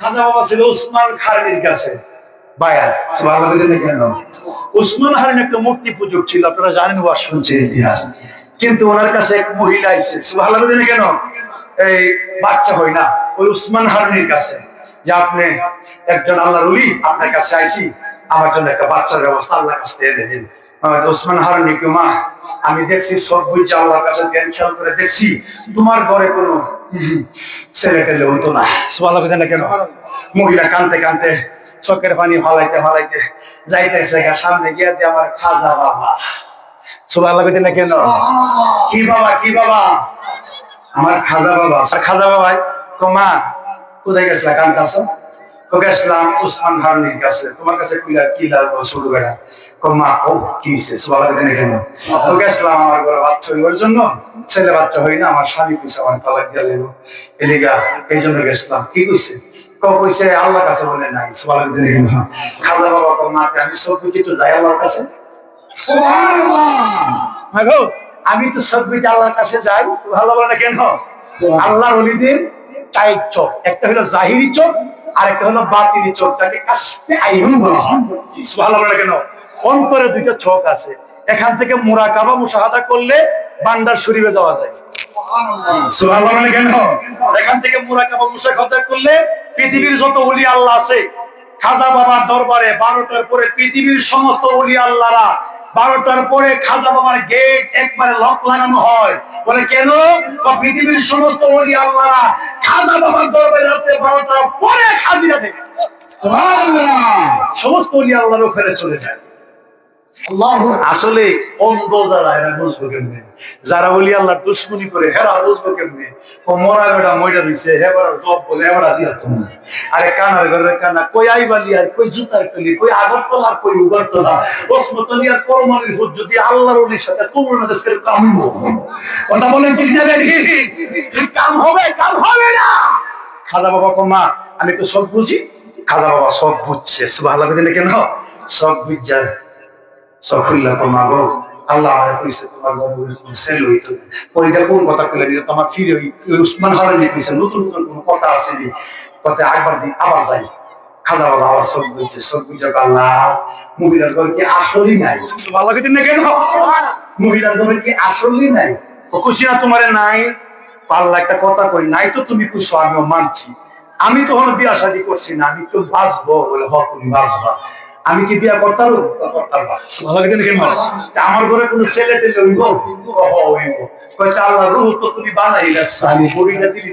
খাজা বাবা ছিল উসমান খারনির কাছে বায়াত। সুবহানাল্লাহ কেন? উসমান খারনি একটা মূর্তি পূজক ছিল, আপনারা জানেন, ওয়াজ শুনছেন ইতিহাস। কিন্তু ওনার কাছে এক মহিলা আইছে, সুবহানাল্লাহ কেন? এই বাচ্চা হয় না, ওই উসমান খারনির কাছে, যে আপনি একজন আল্লাহর ওলি, আপনার কাছে আইছি, আমার জন্য একটা বাচ্চার ব্যবস্থা আল্লাহর কাছে দিয়ে দেন। ওসমান খারনি কি, মা আমি দেখছি সব বুঝে আল্লাহর কাছে জ্ঞান খেয়াল করে দেখছি তোমার ঘরে কোনো ছেলে পেলে হইতো না। সুবহানাল্লাহ কেন? মহিলা কানতে কানতে চোখের পানি ফালাইতে ফালাইতে যাইতেছে, সামনে গিয়ে দিয়ে আমার খাজা বাবা। সুবহানাল্লাহ কেন? কি বাবা, কি বাবা? আমার খাজা বাবা। খাজা বাবা মা কোথায় গেছিলা, কান কাছ? তো গেছিলাম উসমান খারনির কাছে। তোমার কাছে কি লাগবো ছোট বেড়া? মা ও কি হয়েছে? সুবহানাল্লাহ কেন? তো গেছিলাম আমার ঘরে বাচ্চা হইবার জন্য, ছেলে বাচ্চা হই না, আমার স্বামী কইছে আমার তালাক দিয়ে লেগো, এলিগা এই জন্য গেছিলাম। কি কইছে? কইছে আল্লাহর কাছে বলে নাই। সুবহানাল্লাহ কেন? খাজা বাবা মা আমি সব কিছু যাই আল্লাহর কাছে। সুবহানাল্লাহ, আমি তো সব কিছু আল্লাহর কাছে যাই। ভালো বলে কেন? আল্লাহর ওলিদের টাইট চোখ, একটা হলো জাহিরি চোখ আর একটা হলো বাতিনি চোখ, যাকে কাশফে আইন বলা হয়। সুবহানাল্লাহ কেন? অন্তরে দুইটা চোখ আছে, এখান থেকে মুরাকাবা মুশাহাদা করলে বান্দার শরীরে যাওয়া যায়। সুবহানাল্লাহ কেন? এখান থেকে মুরাকাবা মুশাহাদা করলে পৃথিবীর যত ওলি আল্লাহ আছে খাজা বাবার দরবারে 12টার পরে পৃথিবীর সমস্ত ওলি আল্লাহরা 12টার পরে খাজা বাবার গেট একবারে লক লাগানো হয়। বলে কেন? পৃথিবীর সমস্ত ওলি আল্লাহরা খাজা বাবার দরবারে রাতে 12টার পরে হাজিরা দেয়। সমস্ত ওলি আল্লাহর ওখানে চলে যায়। আসলে অন্ধ যারা, এরা বুঝবো কেমনে? যারা ওলি আল্লাহর দুশ্মনী করে হেরা বুঝবো কেমনে? ও মরা বেড়া মইরা দিছে, হেবার জব বলে হেবরা দিয়া তুমি। আরে কানার ঘরের কানা, কই আইবালি আর কই জুতার কলি, কই আগরতলা আর কই উগারতলা, ওসমতলি আর করমালির হুদ যদি আল্লাহর ওলির সাথে তুলনা দেশের কামবো। কথা বলেন ঠিক না? কাম হবে, কাম হবে না। খাজা বাবা কমা আমি একটু সব বুঝি। খাজা বাবা সব বুঝছে। সুবহানাল্লাহ কেন? সব বুঝছে। সখুল্লাহ কমাবো আল্লাহ আমার কইছে তোমার ছেলে হইতো। ওইটা কোন কথা কইলে দিলে তোমার ফিরে উসমান খারনি কইছে নতুন নতুন কোন কথা আছে নি? কথা একবার দি আবার যাই। খাজা বাবা আবার সব বুঝছে, সব বুঝে আল্লাহ মহিলার ঘরে কি আসলই নাই? ভালো কিছু না কেন? মহিলার ঘরে কি আসলই নাই? ও খুশি না তোমারে নাই? পাল্লা একটা কথা কই নাই তো তুমি খুশি, আমিও মানছি। আমি তো হলো বিয়া শাদী করছি না, আমি তো বাঁচবো বলে হ তুমি বাঁচবা। আমি কি বিয়া করতাম? আমার ঘরে কোনো ছেলে পেলে হইব? হইব। আল্লাহ রুহ তো তুমি বানাই রাখছো, আমি বড়িটা দিলি